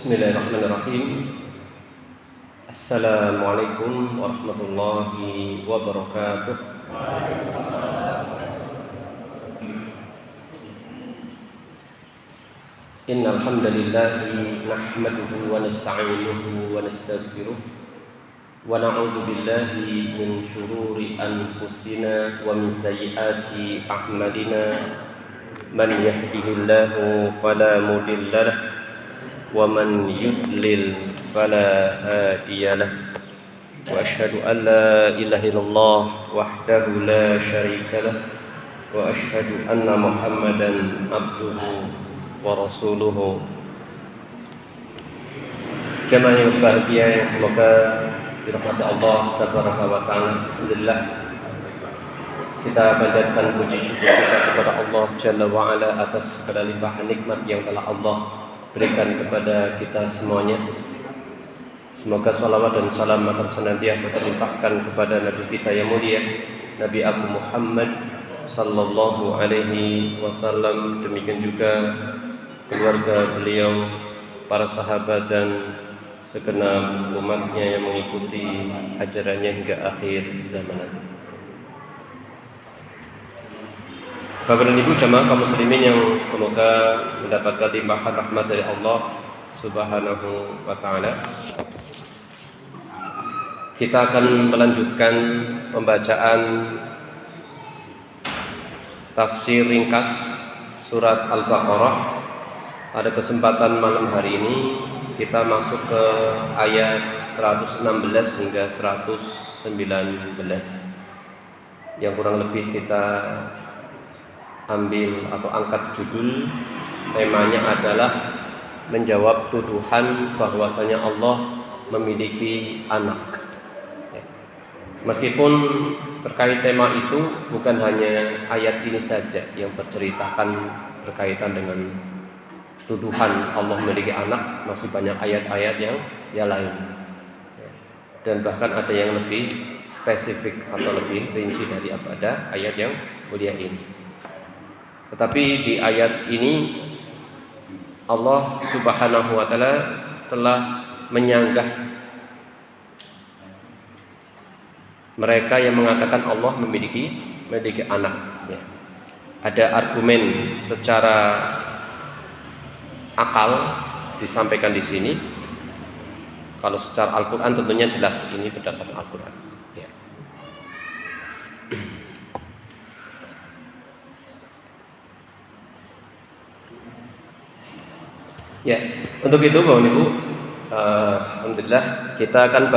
Bismillahirrahmanirrahim. Assalamualaikum warahmatullahi wabarakatuh. Innal hamdalillahi nahmaduhu wa nasta'inuhu wa nastaghfiruh wa na'udzu billahi min shururi anfusina wa min sayyiati a'malina. Man yahdihillahu fala mudilla lahu wa man yudlil fala hadiya lahu. Wa asyhadu an la ilaha illallah wahdahu la syarika lahu wa asyhadu anna Muhammadan abduhu wa rasuluhu. Jamaah yang berbahagia yang semoga dirahmati Allah tabaraka wa taala. Alhamdulillah, kita panjatkan puji syukur kita kepada Allah Jalla wa Ala atas segala limpahan nikmat yang telah Allah berikan kepada kita semuanya. Semoga salawat dan salam akan senantiasa terlimpahkan kepada Nabi kita yang mulia, Nabi Abu Muhammad sallallahu alaihi wasallam. Demikian juga keluarga beliau, para sahabat dan segenap umatnya yang mengikuti ajarannya hingga akhir zaman. Bapak dan Ibu jamaah kaum muslimin yang semoga mendapatkan limpahan rahmat dari Allah Subhanahu wa taala. Kita akan melanjutkan pembacaan tafsir ringkas surat Al-Baqarah. Pada kesempatan malam hari ini kita masuk ke ayat 116 hingga 119 yang kurang lebih kita ambil atau angkat judul, temanya adalah menjawab tuduhan bahwasanya Allah memiliki anak. Meskipun terkait tema itu bukan hanya ayat ini saja yang berceritakan berkaitan dengan tuduhan Allah memiliki anak, masih banyak ayat-ayat yang lain. Dan bahkan ada yang lebih spesifik atau lebih rinci daripada ayat yang mulia ini. Tetapi di ayat ini Allah Subhanahu wa taala telah menyanggah mereka yang mengatakan Allah memiliki anak. Ya. Ada argumen secara akal disampaikan di sini. Kalau secara Al-Qur'an tentunya jelas ini berdasarkan Al-Qur'an. Ya. Ya, untuk itu Bapak Ibu, alhamdulillah kita akan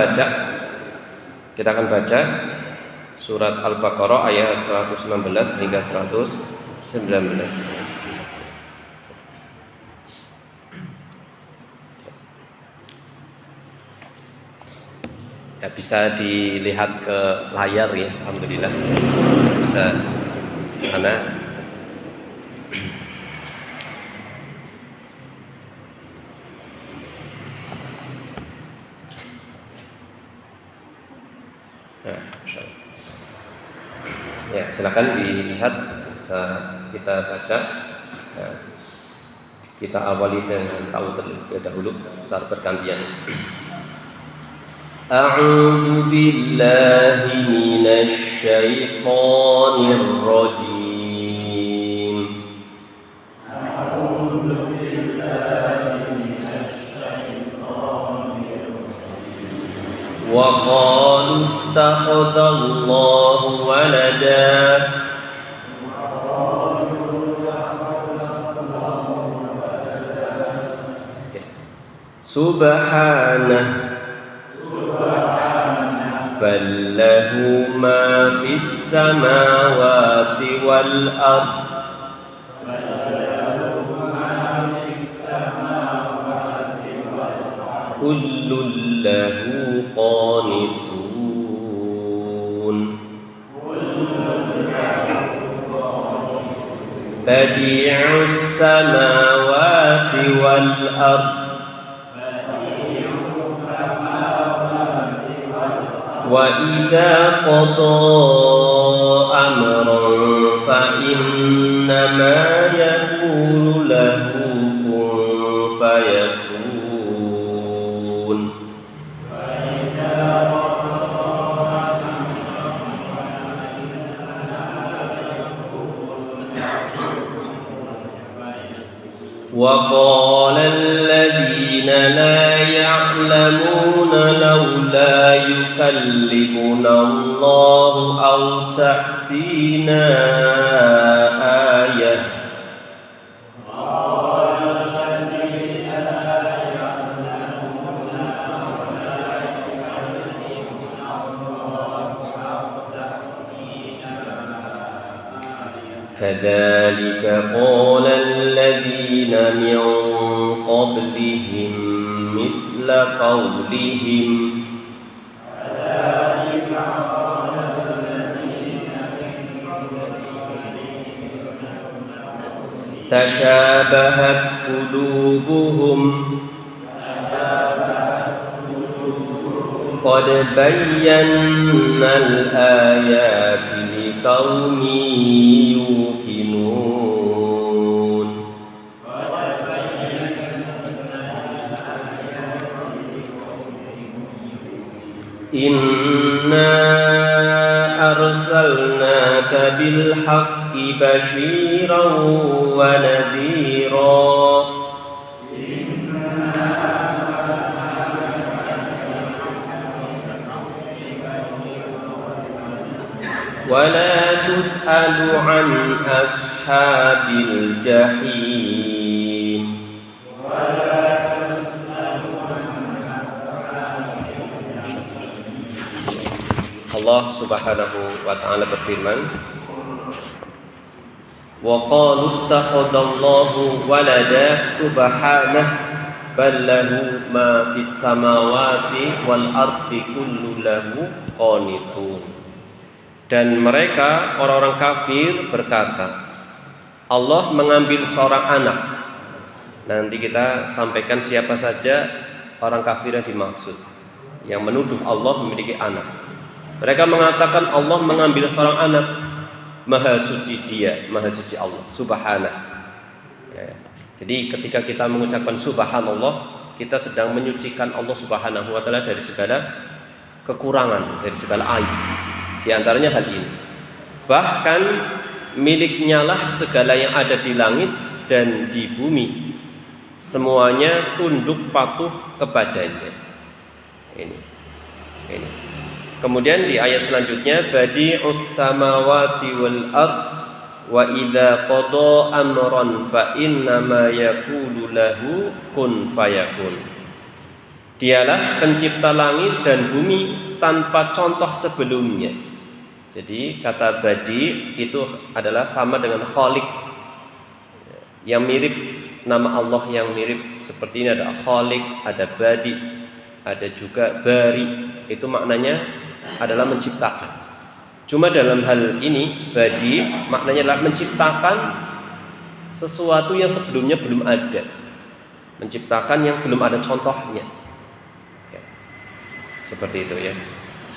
baca surat Al-Baqarah ayat 119 hingga 119. Ya, bisa dilihat ke layar ya, alhamdulillah. Bisa di sana. Ya, silakan dilihat, bisa kita baca. Ya, kita awali dengan tahu terlebih dahulu secara bergantian. A'udzu billahi minasy syaithanir rajim. A'udzu billahi minasy syaithanir rajim. Wa qalu ittakhadallahu walada. Subhanah bal lahu ma fis samawati wal ard. Kullun lahu qanitun. Badi'us samawati wal ard wa idza qada amran fa innama yaqulu lahu kun fayakun. وقال الذين لا يعلمون لولا يكلمنا الله أو تأتينا آية كذلك قال الذين من قبلهم مثل قولهم تشابهت قلوبهم قد بينا الآيات لقوم يوقنون إنا أرسلناك بالحق بشيرا ونذيرا ولا تسأل عن أصحاب الجحيم Allah Subhanahu wa taala berfirman wa qalu ittakhadallahu walada subhanahu bal lahu ma fis samawati wal ardi kullu lahu qanitun. Dan mereka orang-orang kafir berkata, Allah mengambil seorang anak. Nanti kita sampaikan siapa saja orang kafir yang dimaksud, yang menuduh Allah memiliki anak. Mereka mengatakan Allah mengambil seorang anak. Maha suci Dia, maha suci Allah, subhanah. Ya. Jadi ketika kita mengucapkan subhanallah, kita sedang menyucikan Allah Subhanahu wa taala dari segala kekurangan, dari segala aib. Di antaranya hal ini. Bahkan miliknya lah segala yang ada di langit dan di bumi. Semuanya tunduk patuh kepadanya. Ini. Kemudian di ayat selanjutnya, badi'us samawati wal ard wa idza qada amran fa innama yaqulu lahu kun fayakun. Dialah pencipta langit dan bumi tanpa contoh sebelumnya. Jadi kata badi itu adalah sama dengan khaliq, yang mirip nama Allah yang mirip seperti ini. Ada khaliq, ada badi, ada juga bari. Itu maknanya adalah menciptakan. Cuma dalam hal ini badi maknanya adalah menciptakan sesuatu yang sebelumnya belum ada, menciptakan yang belum ada contohnya ya. Seperti itu ya.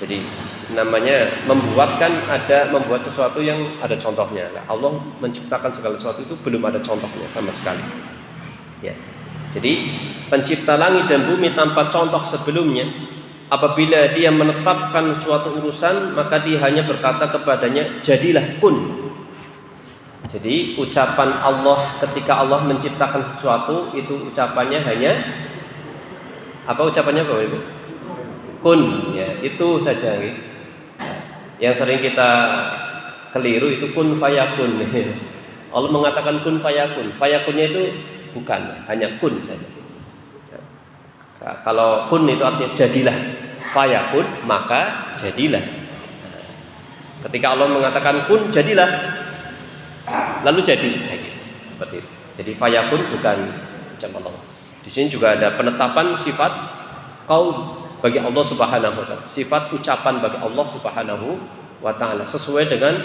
Jadi namanya membuat sesuatu yang ada contohnya. Allah menciptakan segala sesuatu itu belum ada contohnya sama sekali. Ya. Jadi pencipta langit dan bumi tanpa contoh sebelumnya. Apabila Dia menetapkan suatu urusan, maka Dia hanya berkata kepadanya, jadilah kun. Jadi ucapan Allah ketika Allah menciptakan sesuatu itu ucapannya hanya apa ucapannya Bapak Ibu? Kun, ya, itu saja. Yang sering kita keliru itu kun fayakun. Allah mengatakan kun fayakun. Fayakunnya itu bukan, hanya kun saja. Kalau kun itu artinya jadilah, fayakun maka jadilah. Ketika Allah mengatakan kun jadilah, lalu jadi. Seperti itu. Jadi fayakun bukan ucapan Allah. Di sini juga ada penetapan sifat qaul bagi Allah Subhanahu wa taala. Sifat ucapan bagi Allah Subhanahu wa taala sesuai dengan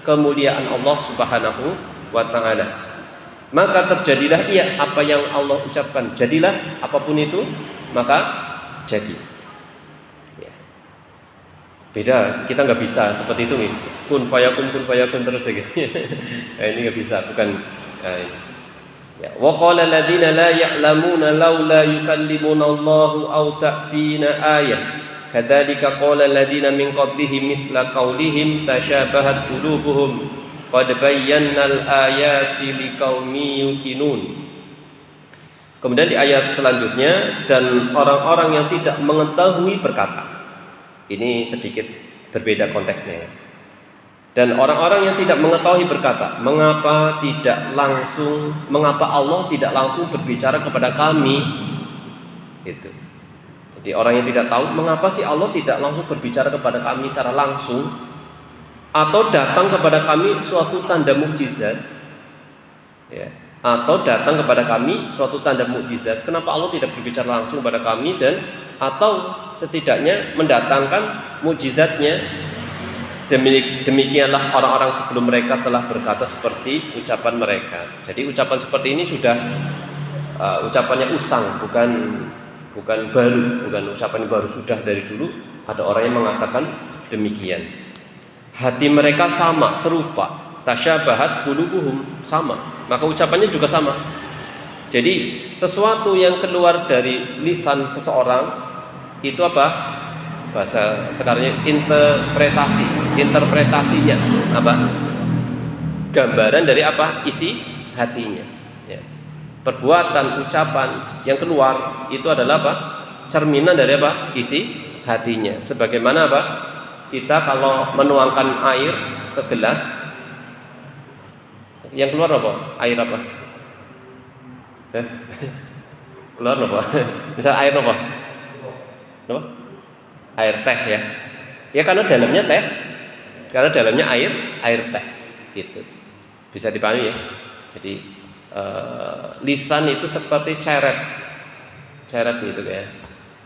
kemuliaan Allah Subhanahu wa taala. Maka terjadilah apa yang Allah ucapkan. Jadilah apapun itu, maka jadi. Ya. Beda, kita nggak bisa seperti itu nih. Kun fayakun terus gitu. Nah, ini nggak bisa, bukan. Ya, wa qala alladziina laa ya'lamuuna laulaa yukallimuna Allahu aw ta'tiina aayah. Kadzalika qala alladziina min qablihim mithla qaulihim tashabahat qulubuhum qad bayyana al-aayaati liqaumin yuqinun. Kemudian di ayat selanjutnya, dan orang-orang yang tidak mengetahui berkata. Ini sedikit berbeda konteksnya. Dan orang-orang yang tidak mengetahui berkata, mengapa Allah tidak langsung berbicara kepada kami? Gitu. Jadi orang yang tidak tahu, mengapa sih Allah tidak langsung berbicara kepada kami secara langsung, atau datang kepada kami suatu tanda mukjizat, ya, atau datang kepada kami suatu tanda mukjizat. Kenapa Allah tidak berbicara langsung kepada kami, dan atau setidaknya mendatangkan mukjizatnya? Demikianlah orang-orang sebelum mereka telah berkata seperti ucapan mereka. Jadi ucapan seperti ini sudah ucapannya usang, bukan baru, bukan ucapan baru, sudah dari dulu ada orang yang mengatakan demikian. Hati mereka sama, serupa, tasyabahat qulubuhum, sama, maka ucapannya juga sama. Jadi sesuatu yang keluar dari lisan seseorang itu apa? Bahasa sekarangnya interpretasinya apa? Gambaran dari apa? Isi hatinya, ya. Perbuatan, ucapan yang keluar itu adalah apa? Cerminan dari apa? Isi hatinya. Sebagaimana apa? Kita kalau menuangkan air ke gelas, yang keluar apa? Air apa? Keluar apa? Misal air apa? Apa? Air teh, ya. Ya karena dalamnya teh, karena dalamnya air teh, gitu. Bisa dipahami ya. Jadi lisan itu seperti ceret gitu ya.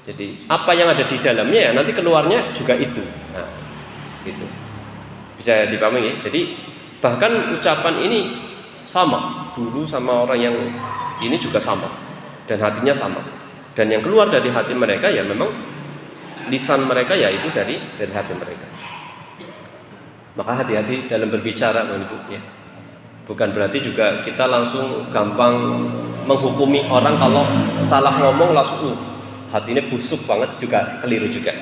Jadi apa yang ada di dalamnya ya nanti keluarnya juga itu. Nah, gitu. Bisa dipahami ya. Jadi bahkan ucapan ini sama dulu sama orang yang ini juga sama, dan hatinya sama. Dan yang keluar dari hati mereka ya memang lisan mereka ya itu dari hati mereka. Maka hati-hati dalam berbicara, ya. Bukan berarti juga kita langsung gampang menghukumi orang kalau salah ngomong langsung hatinya busuk banget, juga keliru juga.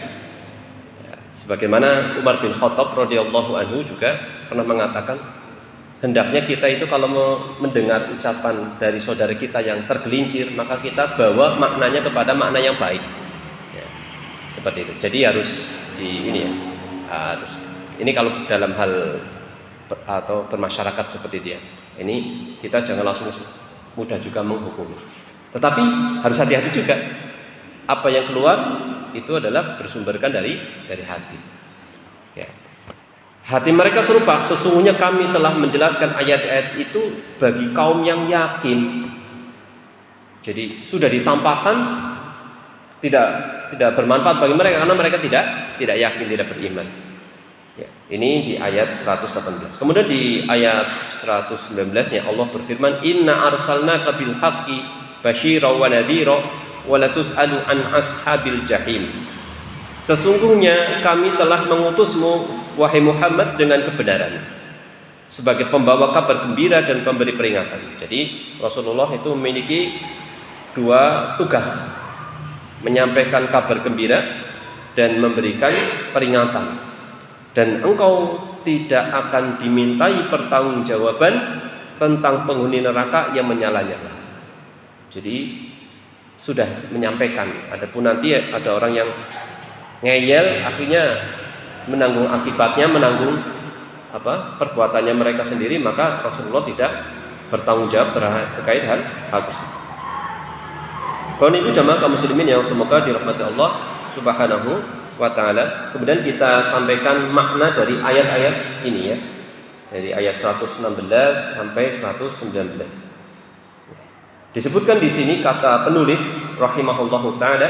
Ya, sebagaimana Umar bin Khattab radhiyallahu anhu juga pernah mengatakan, hendaknya kita itu kalau mendengar ucapan dari saudara kita yang tergelincir, maka kita bawa maknanya kepada makna yang baik. Ya, seperti itu. Jadi harus ini kalau dalam hal atau bermasyarakat seperti dia. Ini kita jangan langsung mudah juga menghukumi. Tetapi harus hati-hati juga. Apa yang keluar itu adalah bersumberkan dari hati. Ya. Hati mereka serupa, sesungguhnya kami telah menjelaskan ayat-ayat itu bagi kaum yang yakin. Jadi sudah ditampakkan tidak bermanfaat bagi mereka karena mereka tidak yakin, tidak beriman. Ya, ini di ayat 118. Kemudian di ayat 119-nya Allah berfirman, "Inna arsalnaka bil haqqi basyira wa nadhira wa la tus'alu an ashabil jahim." Sesungguhnya kami telah mengutusmu wahai Muhammad dengan kebenaran sebagai pembawa kabar gembira dan pemberi peringatan. Jadi Rasulullah itu memiliki dua tugas, menyampaikan kabar gembira dan memberikan peringatan. Dan engkau tidak akan dimintai pertanggungjawaban tentang penghuni neraka yang menyala-nyala. Jadi sudah menyampaikan. Adapun nanti ada orang yang ngeyel, akhirnya menanggung akibatnya, menanggung perbuatannya mereka sendiri, maka Rasulullah tidak bertanggung jawab terkait hal tersebut. Kawan ibu jamaah kaum muslimin yang semoga dirahmati Allah Subhanahu wa ta'ala. Kemudian kita sampaikan makna dari ayat-ayat ini, ya. Dari ayat 116 sampai 119. Disebutkan di sini kata penulis rahimahullahu ta'ala,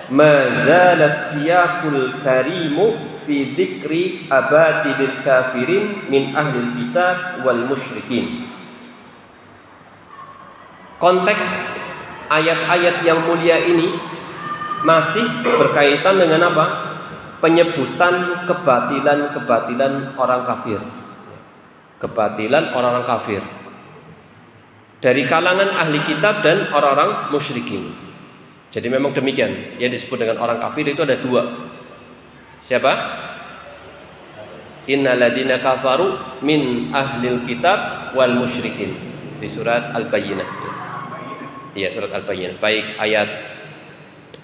"Mazala siyaqul karimu fi dzikri abadil kafirin min ahlil kitab wal musyrikin." Konteks ayat-ayat yang mulia ini masih berkaitan dengan apa? Penyebutan kebatilan orang kafir. Kebatilan orang-orang kafir dari kalangan ahli kitab dan orang-orang musyrikin. Jadi memang demikian. Yang disebut dengan orang kafir itu ada dua. Siapa? Innal ladzina kafaru min ahlil kitab wal musyrikin, di surat Al-Bayyinah. Ya, surat Al-Bayyinah, baik ayat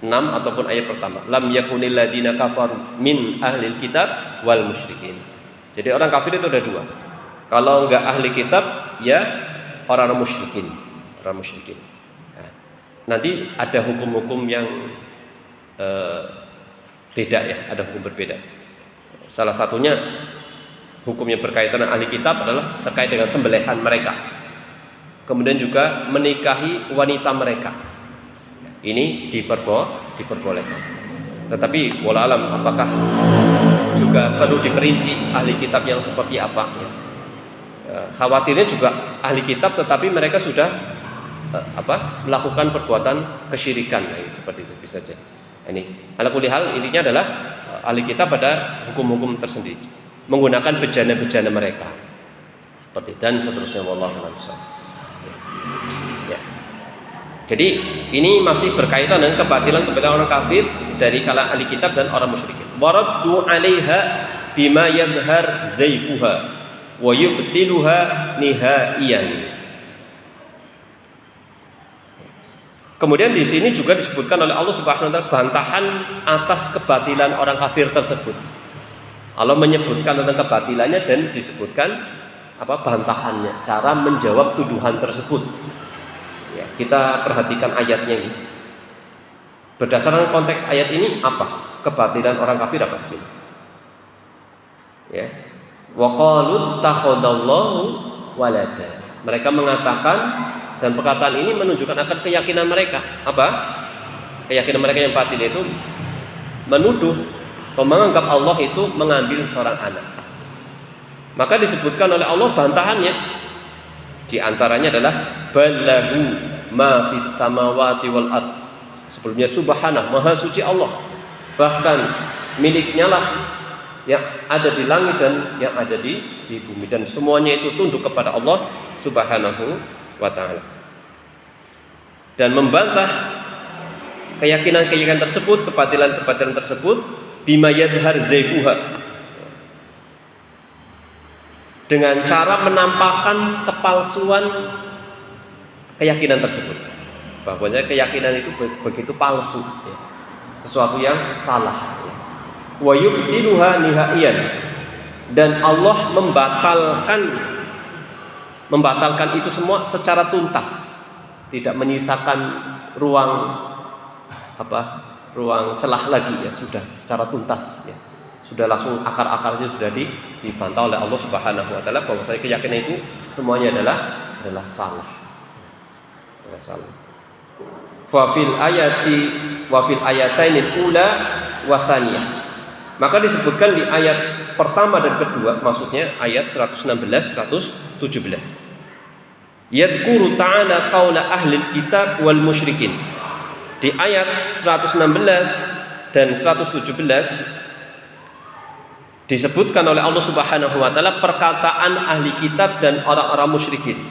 6 ataupun ayat pertama. Lam yakunil ladina kafaru min ahlil kitab wal musyrikin. Jadi orang kafir itu ada dua. Kalau enggak ahli kitab, ya orang musyrikin. Orang musyrikin. Nah, nanti ada hukum-hukum yang beda ya, ada hukum berbeda. Salah satunya hukum yang berkaitan dengan ahli kitab adalah terkait dengan sembelihan mereka. Kemudian juga menikahi wanita mereka. Ini diperbolehkan. Tetapi wallahu alam, apakah juga perlu diperinci ahli kitab yang seperti apa? Ya. Khawatirnya juga ahli kitab tetapi mereka sudah melakukan perbuatan kesyirikan, seperti itu bisa jadi. Ini ala kulli hal, intinya adalah ahli kitab pada hukum-hukum tersendiri menggunakan bejana-bejana mereka seperti dan seterusnya, wallahu a'lam. Ya. Jadi ini masih berkaitan dengan kebatilan orang kafir dari kalangan ahli kitab dan orang musyrikin. Waraddu 'alaiha bima yadhhar zaifuha wa yubtiluha nihaiyan. Kemudian di sini juga disebutkan oleh Allah Subhanahu wa taala bantahan atas kebatilan orang kafir tersebut. Allah menyebutkan tentang kebatilannya dan disebutkan bantahannya, cara menjawab tuduhan tersebut. Ya, kita perhatikan ayatnya ini. Berdasarkan konteks ayat ini apa? Kebatilan orang kafir apa di sini? Ya. Wa qalu takhadallahu walada. Mereka mengatakan, dan perkataan ini menunjukkan akan keyakinan mereka. Apa? Keyakinan mereka yang batil itu menuduh atau menganggap Allah itu mengambil seorang anak. Maka disebutkan oleh Allah bantahannya. Di antaranya adalah ballahu ma fis samawati wal ard. Sebelumnya subhanah, maha suci Allah. Bahkan miliknya lah yang ada di langit dan yang ada di bumi, dan semuanya itu tunduk kepada Allah Subhanahu wa taala. Dan membantah keyakinan-keyakinan tersebut, kebatilan-kebatilan tersebut bima yadhhar zaifuha, dengan cara menampakkan kepalsuan keyakinan tersebut, bahwasanya keyakinan itu begitu palsu, ya, sesuatu yang salah. Wa yubtiluha nihaiyan, dan Allah membatalkan itu semua secara tuntas, tidak menyisakan ruang celah lagi, ya, sudah secara tuntas, ya. Sudah langsung akar-akarnya sudah dibantah oleh Allah Subhanahu wa taala bahwa keyakinan itu semuanya adalah salah. Salah. Wa fil ayatainil ula wa tsaniyah. Maka disebutkan di ayat pertama dan kedua, maksudnya ayat 116 117. Yadhkuru ta'ala qaula ahlil kitab wal musyrikin. Di ayat 116 dan 117 disebutkan oleh Allah Subhanahu wa taala perkataan ahli kitab dan orang-orang musyrikin.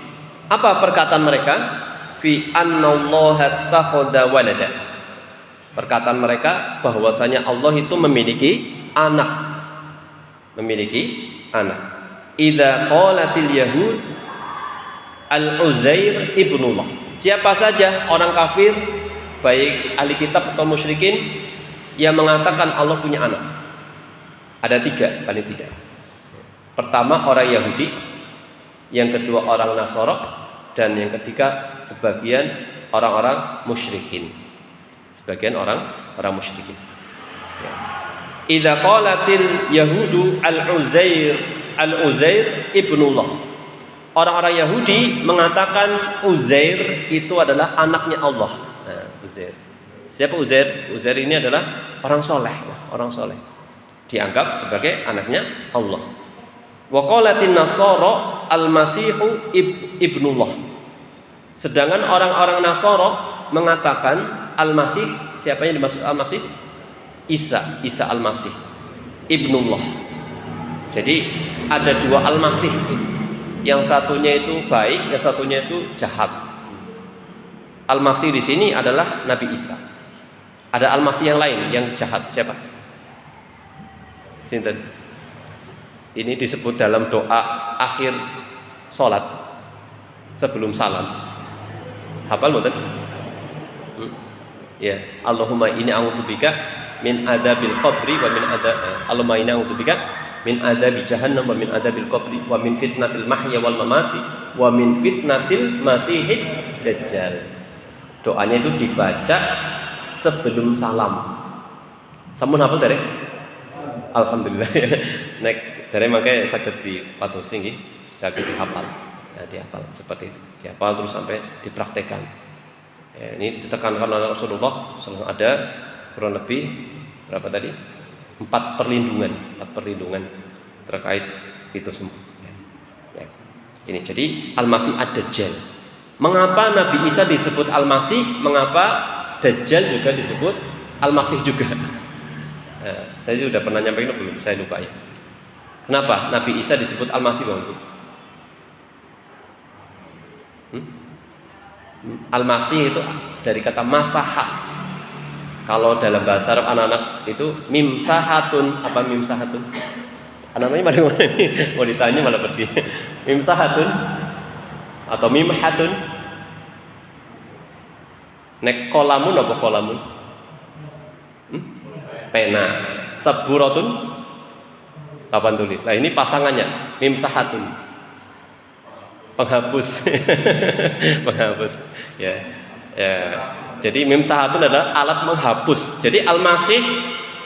Apa perkataan mereka? Fi annallaha takhadha walada. Perkataan mereka bahwasanya Allah itu memiliki anak. Idza qalatil yahud al-Uzair ibnullah. Siapa saja orang kafir, baik ahli kitab atau musyrikin, yang mengatakan Allah punya anak. Ada 3 paling tidak. Pertama orang Yahudi, yang kedua orang Nasara, dan yang ketiga sebagian orang-orang musyrikin. Sebagian orang musyrikin. Ya. Idza qalatil yahudu al-Uzair ibnullah. Orang-orang Yahudi mengatakan Uzair itu adalah anaknya Allah. Nah, Uzair. Siapa Uzair? Uzair ini adalah orang soleh. Dianggap sebagai anaknya Allah. Wa qalatin nasara al-masihu ibnullah. Sedangkan orang-orang Nasara mengatakan al-masih, siapa yang dimaksud al-masih? Isa al-masih ibnullah. Jadi ada 2 al-masih. Yang satunya itu baik, yang satunya itu jahat. Al-masih di sini adalah Nabi Isa. Ada al-masih yang lain yang jahat, siapa? Sinten? Ini disebut dalam doa akhir sholat sebelum salam. Hafal mboten? Ya, Allahumma inni a'udzubika min adzabil qabri wa min Allahumma inni a'udzubika min adzabi jahannam wa min adzabil qabri wa min fitnatil mahya wal mamati wa min fitnatil masihid dajjal. Doanya itu dibaca sebelum salam. Sampun hafal derek? Alhamdulillah. Nek derek mangke saged dipatosi nggih, saged dihafal. Ya, dihafal seperti itu. Dihafal terus sampai dipraktekkan. Ya, ini ditekankan oleh Rasulullah SAW, ada kurang lebih berapa tadi? 4 perlindungan terkait itu semua. Ya. Ini jadi Al-Masih Ad-Dajjal. Mengapa Nabi Isa disebut Al-Masih? Mengapa Dajjal juga disebut Al-Masih juga? Saya sudah pernah nyampaikan belum? Saya lupa ya. Kenapa Nabi Isa disebut Al-Masih, Bang? Al-Masih itu dari kata masaha. Kalau dalam bahasa Arab anak-anak itu mimsahatun. Apa mimsahatun? Namanya mana ini? Mau ditanya malah pergi. Mimsahatun atau mimhatun? Nek kolamun apa kolamun? Pena. Saburatun papan tulis. Nah ini pasangannya mimsahatun. Penghapus. Penghapus. Ya. Jadi mimsahatun adalah alat menghapus. Jadi Al-Masih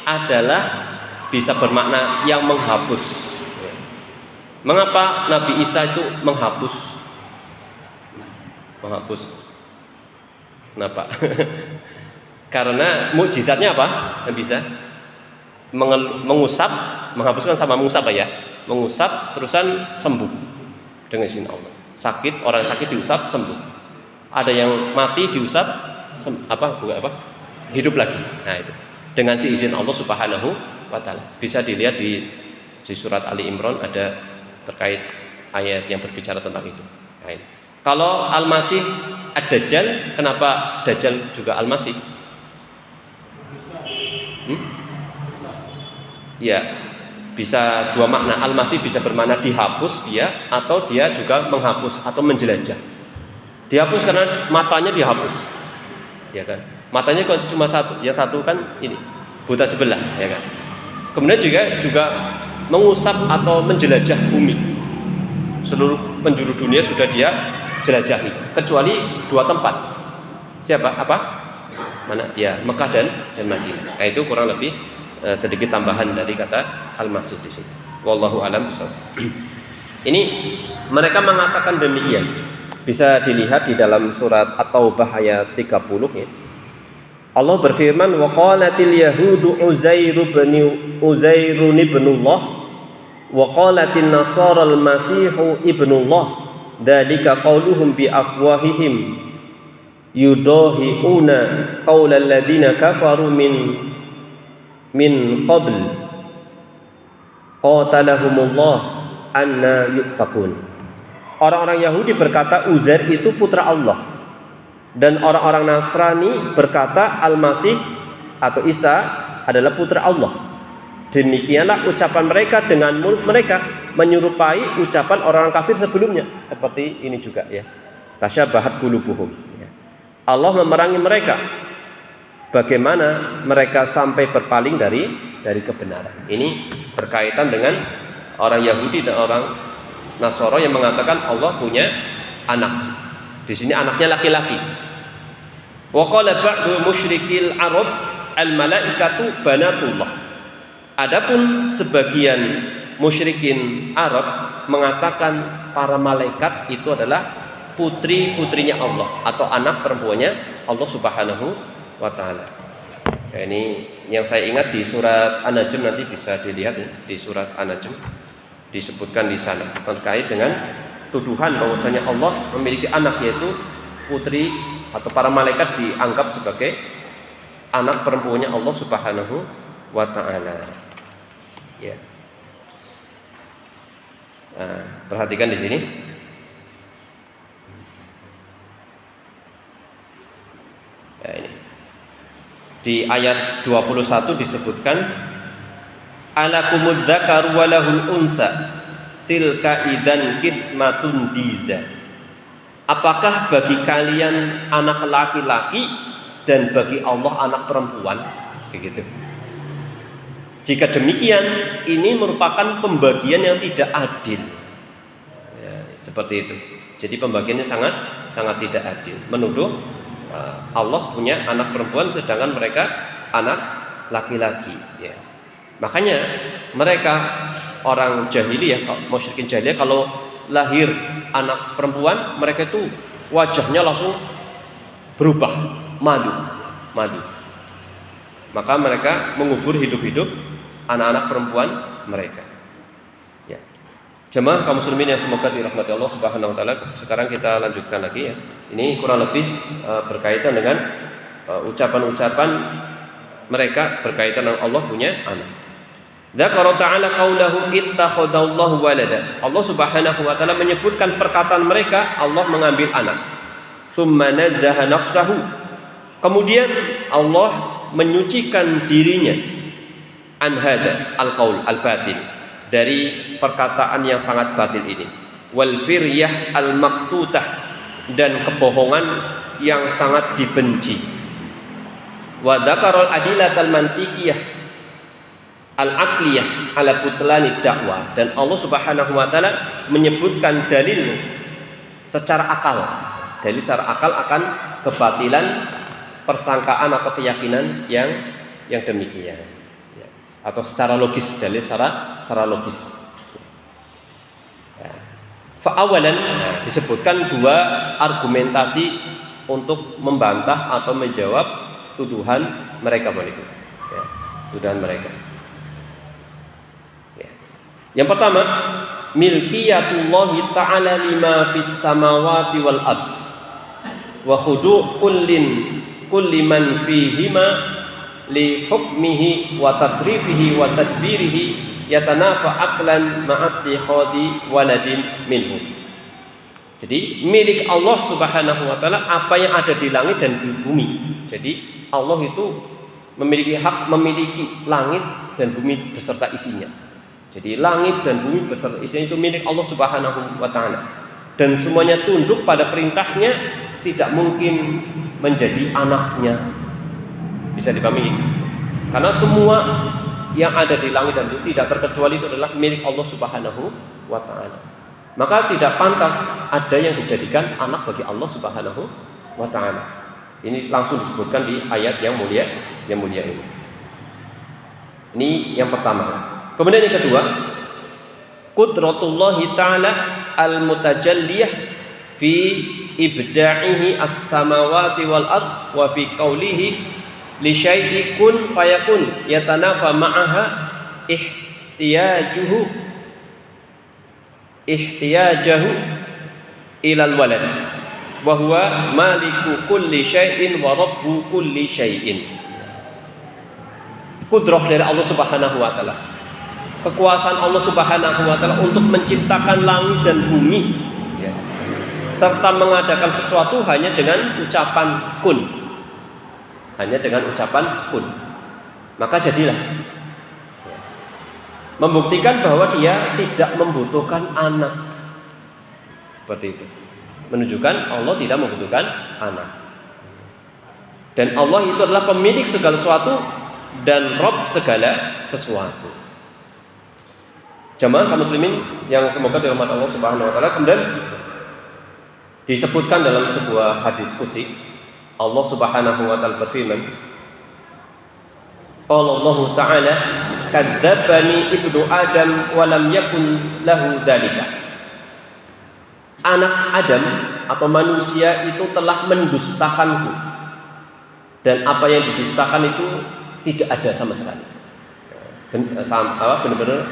adalah bisa bermakna yang menghapus. Mengapa Nabi Isa itu menghapus? Menghapus. Kenapa? Karena mukjizatnya apa? Nabi Isa mengusap, menghapuskan sama mengusap ya. Mengusap terusan sembuh dengan izin Allah. Sakit, orang sakit diusap sembuh. Ada yang mati diusap hidup lagi. Nah itu dengan si izin Allah Subhanahu wa taala. Bisa dilihat di surat Ali Imran ada terkait ayat yang berbicara tentang itu. Nah, ini. Kalau Al-Masih Ad-Dajjal, kenapa Dajjal juga Al-Masih? Ya, bisa dua makna. Al-Masih bisa bermakna dihapus dia, atau dia juga menghapus atau menjelajah. Dihapus karena matanya dihapus, ya kan? Matanya kok cuma satu, yang satu kan ini buta sebelah, ya kan? Kemudian juga mengusap atau menjelajah bumi. Seluruh penjuru dunia sudah dia jelajahi, kecuali 2 tempat. Siapa? Apa? Mana? Ya, Mekah dan Madinah. Nah, itu kurang lebih sedikit tambahan dari kata Al-Masih di sini. Wallahu a'lam bishawab. Ini mereka mengatakan demikian. Bisa dilihat di dalam surat At-Taubah ayat 30 ya. Allah berfirman, wa qalatil yahudu Uzairun ibnullah wa qalatin nasara al-masihu ibnullah dzalika qauluhum bi afwahihim yudahiuna qaulal ladzina kafaru min qabl qatalahumullah anna yufakun. Orang-orang Yahudi berkata Uzair itu putra Allah, dan orang-orang Nasrani berkata Al-Masih atau Isa adalah putra Allah. Demikianlah ucapan mereka dengan mulut mereka, menyerupai ucapan orang kafir sebelumnya. Seperti ini juga ya. Tasyabahat qulubuhum. Allah memerangi mereka. Bagaimana mereka sampai berpaling dari kebenaran. Ini berkaitan dengan orang Yahudi dan orang Nasara yang mengatakan Allah punya anak. Di sini anaknya laki-laki. Wa qala ba'du musyrikil Arab al-malaikatu banatullah. Adapun sebagian musyrikin Arab mengatakan para malaikat itu adalah putri-putrinya Allah atau anak perempuannya Allah Subhanahu wa taala. Ya, ini yang saya ingat di surat An-Najm, nanti bisa dilihat ya, di surat An-Najm disebutkan di sana terkait dengan tuduhan bahwasanya Allah memiliki anak, yaitu putri atau para malaikat dianggap sebagai anak perempuannya Allah Subhanahu wa taala. Ya. Nah, perhatikan di sini. Ya, ini. Di ayat 21 disebutkan alakumudz dzakaru wa lahul unsa tilka idzan qismatun diza. Apakah bagi kalian anak laki-laki dan bagi Allah anak perempuan, begitu. Jika demikian, ini merupakan pembagian yang tidak adil. Ya, seperti itu. Jadi pembagiannya sangat tidak adil. Menuduh Allah punya anak perempuan sedangkan mereka anak laki-laki. Ya. Makanya mereka orang jahiliyah, musyrikin jahiliyah, kalau lahir anak perempuan, mereka itu wajahnya langsung berubah, malu. Maka mereka mengubur hidup-hidup anak-anak perempuan mereka. Ya. Jemaah kaum muslimin yang semoga dirahmati Allah Subhanahu wa taala, sekarang kita lanjutkan lagi ya. Ini kurang lebih berkaitan dengan ucapan-ucapan mereka berkaitan dengan Allah punya anak. Dzakara ta'ala qaulahu ittakhadallahu walada. Allah Subhanahu wa taala menyebutkan perkataan mereka Allah mengambil anak. Tsumma nazzaha nafsahu. Kemudian Allah menyucikan dirinya an hada al-qaul al-batil, dari perkataan yang sangat batil ini. Wal firyah al-maqtutah, dan kebohongan yang sangat dibenci. Wa dzakara al-adilatal mantiqiyah al-aqliyah ala butlani dakwah, dan Allah Subhanahu wa taala menyebutkan dalil secara akal akan kebatilan persangkaan atau keyakinan yang demikian ya. Atau secara logis, dalil secara logis ya. Fa'awalan disebutkan dua argumentasi untuk membantah atau menjawab tuduhan mereka ya, tuduhan mereka. Yang pertama, milkiyatullahi ta'ala lima fis samawati wal ard wa khudu' kulli man fihima li hukmihi wa tasrifihi wa tadbirihi yatanafa aqlan ma'attikhadi waladin minhu. Jadi milik Allah Subhanahu wa taala apa yang ada di langit dan di bumi. Jadi Allah itu memiliki hak memiliki langit dan bumi beserta isinya. Jadi langit dan bumi beserta isinya itu milik Allah Subhanahu wa taala. Dan semuanya tunduk pada perintahnya, tidak mungkin menjadi anaknya. Bisa dipahami? Karena semua yang ada di langit dan bumi tidak terkecuali itu adalah milik Allah Subhanahu wa taala. Maka tidak pantas ada yang dijadikan anak bagi Allah Subhanahu wa taala. Ini langsung disebutkan di ayat yang mulia ini. Ini yang pertama. Kemudian yang kedua, qudratullahi ta'ala al-mutajalliyah fi ibda'ihi as-samawati wal ard wa fi qawlihi li syai'in kun fayakun yatanafa ma'aha ihtiyajahu ilal walad wa huwa maliku kulli syai'in wa rabbu kulli syai'in. Kudrah dari Allah Subhanahu wa taala, kekuasaan Allah Subhanahu wa taala untuk menciptakan langit dan bumi ya, serta mengadakan sesuatu hanya dengan ucapan kun. Maka jadilah. Membuktikan bahwa dia tidak membutuhkan anak. Seperti itu. Menunjukkan Allah tidak membutuhkan anak. Dan Allah itu adalah pemilik segala sesuatu dan Rabb segala sesuatu. Jamaah kaum muslimin yang semoga dirahmati Allah Subhanahu wa taala, kemudian disebutkan dalam sebuah hadis qudsi Allah Subhanahu wa taala berfirman, qala Allah taala kadzdzabani ibnu adam wa lam yakun lahu dzalika. Anak Adam atau manusia itu telah mendustakanku, dan apa yang didustakan itu tidak ada sama sekali. Benar-benar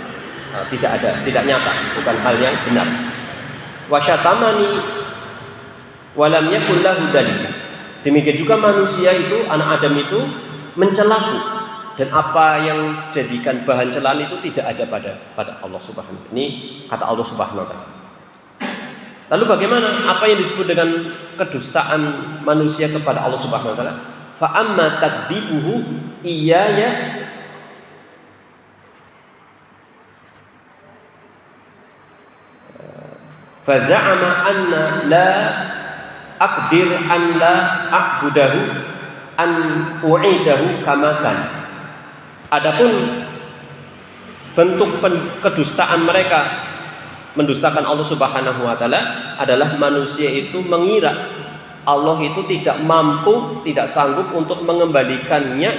tidak ada, tidak nyata, bukan hal yang benar. Wasyatamani walam yakul lahu dzalika. Demikian juga manusia itu, anak Adam itu mencelaku, dan apa yang jadikan bahan celaan itu tidak ada pada Allah Subhanahu wa taala. Ini kata Allah Subhanahu wa taala. Lalu bagaimana apa yang disebut dengan kedustaan manusia kepada Allah Subhanahu wa taala? Fa amma takdzibuhu iyaya faza'ama anna la aqdir an la a'budahu an u'idahu kama kan. Adapun bentuk kedustaan mereka mendustakan Allah Subhanahu wa taala adalah manusia itu mengira Allah itu tidak mampu, tidak sanggup untuk mengembalikannya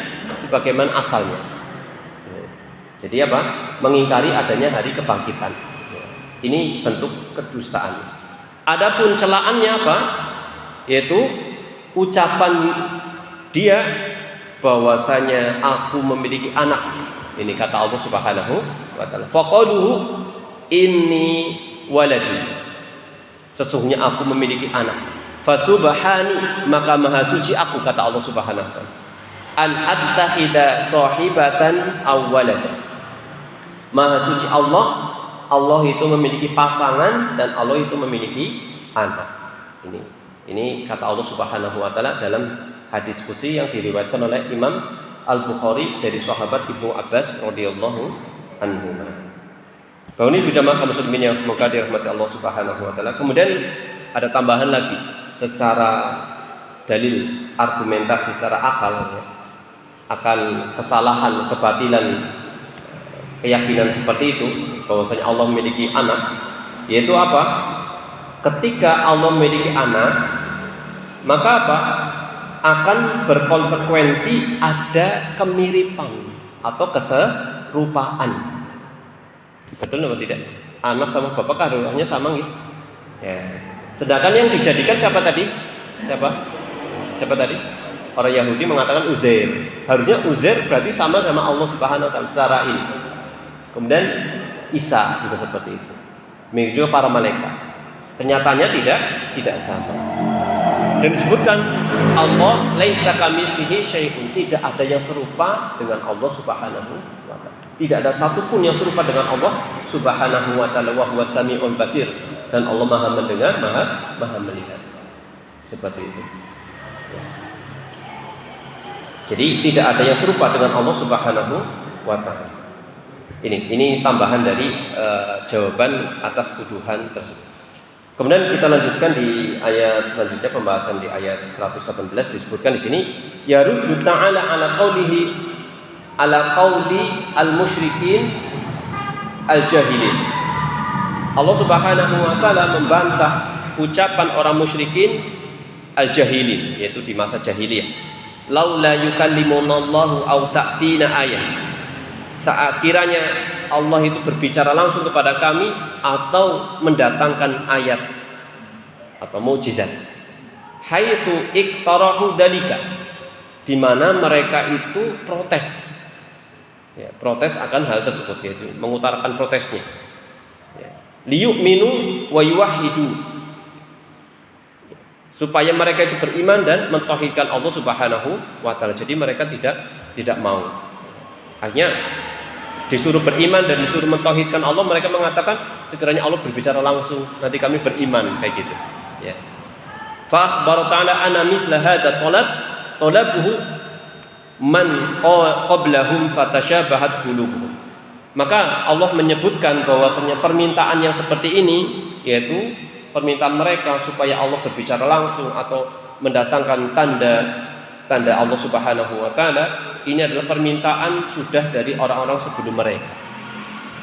sebagaimana asalnya. Jadi apa? Mengingkari adanya hari kebangkitan. Ini bentuk kedustaan. Adapun celaannya apa? Yaitu ucapan dia bahwasanya aku memiliki anak. Ini kata Allah Subhanahu wa taala. Faqaluhu inni waladu. Sesungguhnya aku memiliki anak. Fasubhani, maka maha suci aku, kata Allah Subhanahu wa taala. An attakhidha sahibatan aw walada. Maha suci Allah, Allah itu memiliki pasangan dan Allah itu memiliki anak. Ini kata Allah Subhanahu wa taala dalam hadis qudsi yang diriwayatkan oleh Imam Al-Bukhari dari sahabat Ibnu Abbas radhiyallahu anhu. Bahwa ini jamaah kaum muslimin yang semoga dirahmati Allah Subhanahu wa taala. Kemudian ada tambahan lagi secara dalil, argumentasi secara akal ya, akan kesalahan, kebatilan keyakinan seperti itu bahwasanya Allah memiliki anak, yaitu apa? Ketika Allah memiliki anak, maka apa? Akan berkonsekuensi ada kemiripan atau keserupaan. Betul atau tidak? Anak sama bapak harusnya sama gitu. Ya. Sedangkan yang dijadikan siapa tadi? Siapa tadi? Orang Yahudi mengatakan Uzair. Harusnya Uzair berarti sama Allah Subhanahu wa taala secara ini. Kemudian Isa juga seperti itu. Begitu para malaikat. Kenyataannya tidak sama. Dan disebutkan Allah laisa kamitslihi syai'un, tidak ada yang serupa dengan Allah Subhanahu wa taala. Tidak ada satupun yang serupa dengan Allah Subhanahu wa taala, wa huwas samiul basir, dan Allah Maha mendengar, Maha melihat. Seperti itu. Jadi tidak ada yang serupa dengan Allah Subhanahu wa taala. Ini tambahan dari jawaban atas tuduhan tersebut. Kemudian kita lanjutkan di ayat selanjutnya, pembahasan di ayat 118 disebutkan di sini yaruddu ta'ala ala qauli al-musyrikin al-jahilin. Allah Subhanahu wa taala membantah ucapan orang musyrikin al-jahilin, yaitu di masa jahiliyah. Laula yukallimunallahu aw ta'tina ayah. Sekiranya Allah itu berbicara langsung kepada kami atau mendatangkan ayat atau mukjizat. Haitsu iqtarahu dalika, di mana mereka itu protes. Ya, protes akan hal tersebut, yaitu mengutarakan protesnya. Ya. Liyu'minu wa yuwahhidu, supaya mereka itu beriman dan mentauhidkan Allah Subhanahu wa taala. Jadi mereka tidak mau. Akhirnya disuruh beriman dan disuruh mentauhidkan Allah, mereka mengatakan sekiranya Allah berbicara langsung nanti kami beriman, kayak gitu. Ya. Fa akhbara ta'ala anna mithla hadza talabuhu man qablahum fatashabahat qulubuhum. Maka Allah menyebutkan bahwasanya permintaan yang seperti ini, yaitu permintaan mereka supaya Allah berbicara langsung atau mendatangkan tanda Allah Subhanahu wa taala, ini adalah permintaan sudah dari orang-orang sebelum mereka.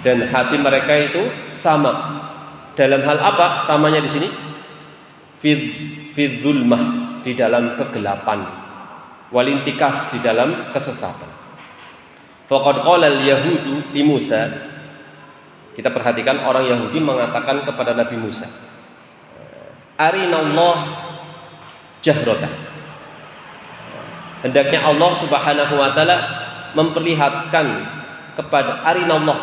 Dan hati mereka itu sama. Dalam hal apa samanya di sini? Fi dzulmah, di dalam kegelapan. Walintikas, di dalam kesesatan. Faqad qala al-yahudu li Musa. Kita perhatikan orang Yahudi mengatakan kepada Nabi Musa, Arinallah jahratan. Hendaknya Allah Subhanahu wa taala memperlihatkan kepada arinallah,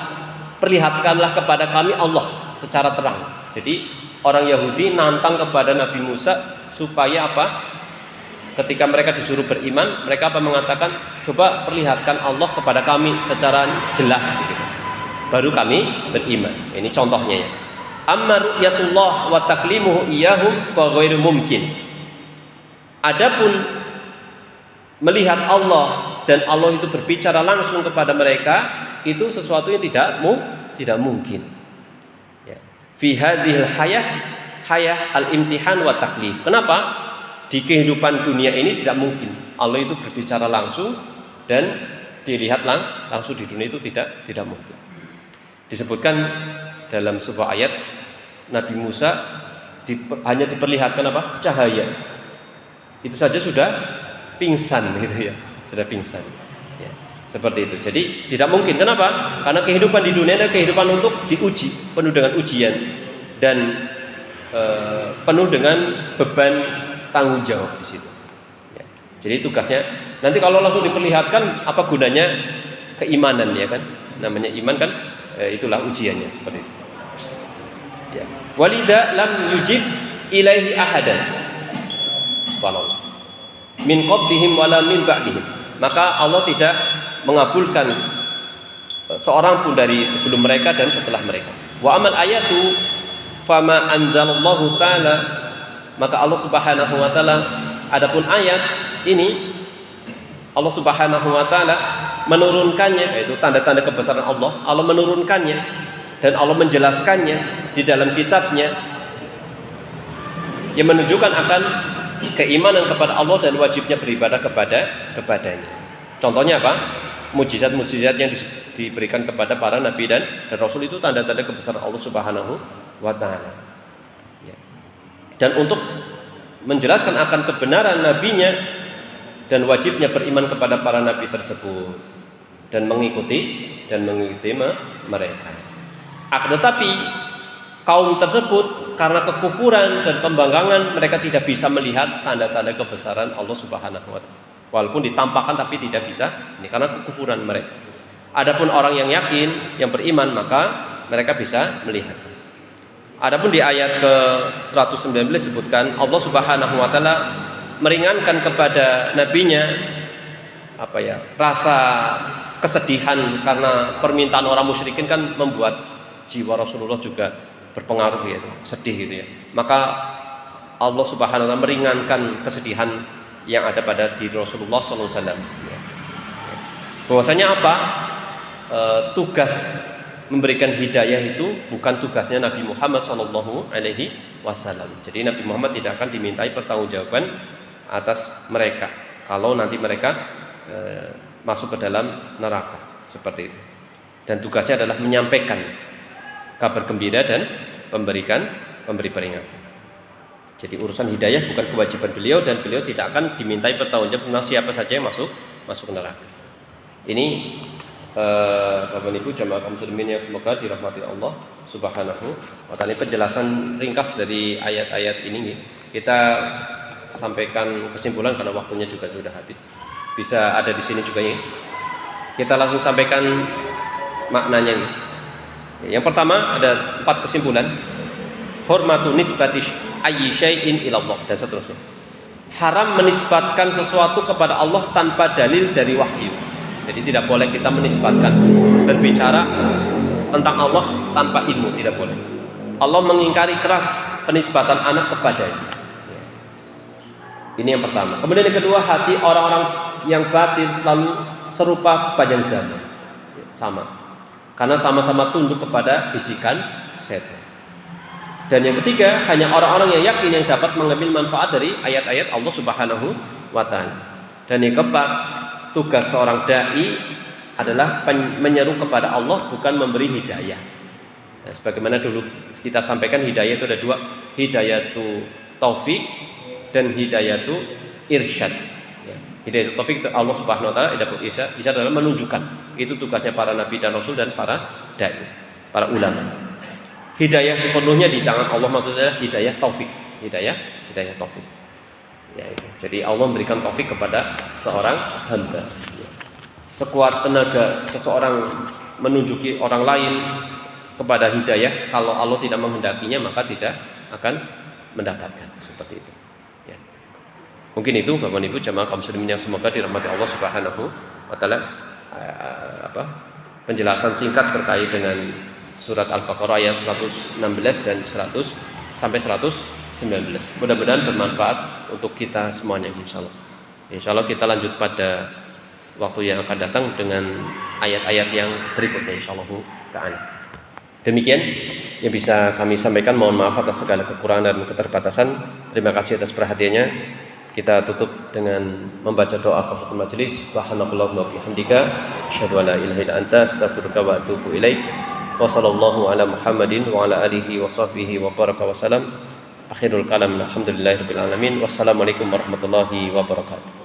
perlihatkanlah kepada kami Allah secara terang. Jadi orang Yahudi nantang kepada Nabi Musa supaya apa? Ketika mereka disuruh beriman, mereka apa mengatakan, coba perlihatkan Allah kepada kami secara jelas gitu. Baru kami beriman. Ini contohnya ya. Amma ru'yatullah wa taklimuhu iyyahum fa ghairu mumkin. Adapun melihat Allah dan Allah itu berbicara langsung kepada mereka, itu sesuatu yang tidak mungkin. Ya. Fi hadhil hayah al-imtihan wa taklif. Kenapa? Di kehidupan dunia ini tidak mungkin. Allah itu berbicara langsung dan dilihat langsung di dunia itu tidak mungkin. Disebutkan dalam sebuah ayat Nabi Musa hanya diperlihatkan apa? Cahaya. Itu saja sudah pingsan gitu ya. Sudah pingsan. Ya, seperti itu. Jadi tidak mungkin. Kenapa? Karena kehidupan di dunia adalah kehidupan untuk diuji, penuh dengan ujian dan penuh dengan beban tanggung jawab di situ. Ya. Jadi tugasnya nanti kalau langsung diperlihatkan apa gunanya keimanan ya kan? Namanya iman kan itulah ujiannya seperti itu. Ya. Walida lam yujib ilaihi ahadan. Subhanallah. Min qablihim wala min ba'dihim. Maka Allah tidak mengabulkan seorang pun dari sebelum mereka dan setelah mereka. Wa amal ayatu fama anzalallahu ta'ala, maka Allah Subhanahu wa taala, adapun ayat ini Allah Subhanahu wa taala menurunkannya, yaitu tanda-tanda kebesaran Allah menurunkannya dan Allah menjelaskannya di dalam kitabnya yang menunjukkan akan keimanan kepada Allah dan wajibnya beribadah kepadanya. Contohnya apa? Mukjizat-mukjizat yang diberikan kepada para nabi dan rasul itu tanda-tanda kebesaran Allah Subhanahu wa taala. Ya. Dan untuk menjelaskan akan kebenaran nabinya dan wajibnya beriman kepada para nabi tersebut dan mengikuti mereka. Tetapi kaum tersebut karena kekufuran dan pembangkangan mereka tidak bisa melihat tanda-tanda kebesaran Allah Subhanahu wa taala. Walaupun ditampakkan tapi tidak bisa, ini karena kekufuran mereka. Adapun orang yang yakin, yang beriman, maka mereka bisa melihat. Adapun di ayat ke-119 disebutkan Allah Subhanahu wa taala meringankan kepada nabinya rasa kesedihan karena permintaan orang musyrikin kan membuat jiwa Rasulullah juga berpengaruh yaitu sedih gitu ya. Maka Allah Subhanahu wa taala meringankan kesedihan yang ada pada diri Rasulullah sallallahu alaihi wasallam. Bahwasanya apa? Tugas memberikan hidayah itu bukan tugasnya Nabi Muhammad sallallahu alaihi wasallam. Jadi Nabi Muhammad tidak akan dimintai pertanggungjawaban atas mereka kalau nanti mereka masuk ke dalam neraka seperti itu. Dan tugasnya adalah menyampaikan kabar gembira dan memberi peringatan. Jadi urusan hidayah bukan kewajiban beliau dan beliau tidak akan dimintai pertanggungjawaban tentang siapa saja yang masuk neraka. Ini Bapak Ibu jamaah kaum muslimin yang semoga dirahmati Allah Subhanahu wa taala. Penjelasan ringkas dari ayat-ayat ini kita sampaikan kesimpulan karena waktunya juga sudah habis. Bisa ada di sini juga ya. Kita langsung sampaikan maknanya ini. Yang pertama ada 4 kesimpulan. Hormatu nisbati ayyi syai'in ilallah dan seterusnya. Haram menisbatkan sesuatu kepada Allah tanpa dalil dari wahyu. Jadi tidak boleh kita menisbatkan, berbicara tentang Allah tanpa ilmu, tidak boleh. Allah mengingkari keras penisbatan anak kepadanya. Ini yang pertama. Kemudian yang kedua, hati orang-orang yang batil selalu serupa sepanjang zaman. Sama. Karena sama-sama tunduk kepada bisikan setan. Dan yang ketiga, hanya orang-orang yang yakin yang dapat mengambil manfaat dari ayat-ayat Allah Subhanahu wa taala. Dan yang keempat, tugas seorang dai adalah menyeru kepada Allah, bukan memberi hidayah. Nah, sebagaimana dulu kita sampaikan, hidayah itu ada 2, hidayatu taufik dan hidayatu irsyad. Hidayah taufik itu Allah Subhanahu wa taala, hidayah irsyad adalah menunjukkan. Itu tugasnya para nabi dan rasul dan para dai, para ulama. Hidayah sepenuhnya di tangan Allah, maksudnya hidayah taufik, hidayah taufik. Ya, itu. Jadi Allah memberikan taufik kepada seorang hamba. Sekuat tenaga seseorang menunjuki orang lain kepada hidayah, kalau Allah tidak menghendakinya maka tidak akan mendapatkan seperti itu. Ya. Mungkin itu Bapak Ibu jamaah kaum muslimin yang semoga dirahmati Allah Subhanahu wa taala. Penjelasan singkat terkait dengan surat Al-Baqarah ayat 116 dan 100 sampai 119. Mudah-mudahan bermanfaat untuk kita semuanya insyaallah. Insyaallah kita lanjut pada waktu yang akan datang dengan ayat-ayat yang berikutnya insyaallah ta'ala. Demikian yang bisa kami sampaikan. Mohon maaf atas segala kekurangan dan keterbatasan. Terima kasih atas perhatiannya. kita tutup dengan membaca doa kafaratul majelis. Subhanakallahumma wa bihamdika asyhadu an la ilaha illa anta astaghfiruka wa atubu ilaik. Wa sallallahu ala Muhammadin wa ala alihi wa sahbihi wa baraka wa salam. Akhirul kalam alhamdulillahirabbil alamin. Wassalamualaikum warahmatullahi wabarakatuh.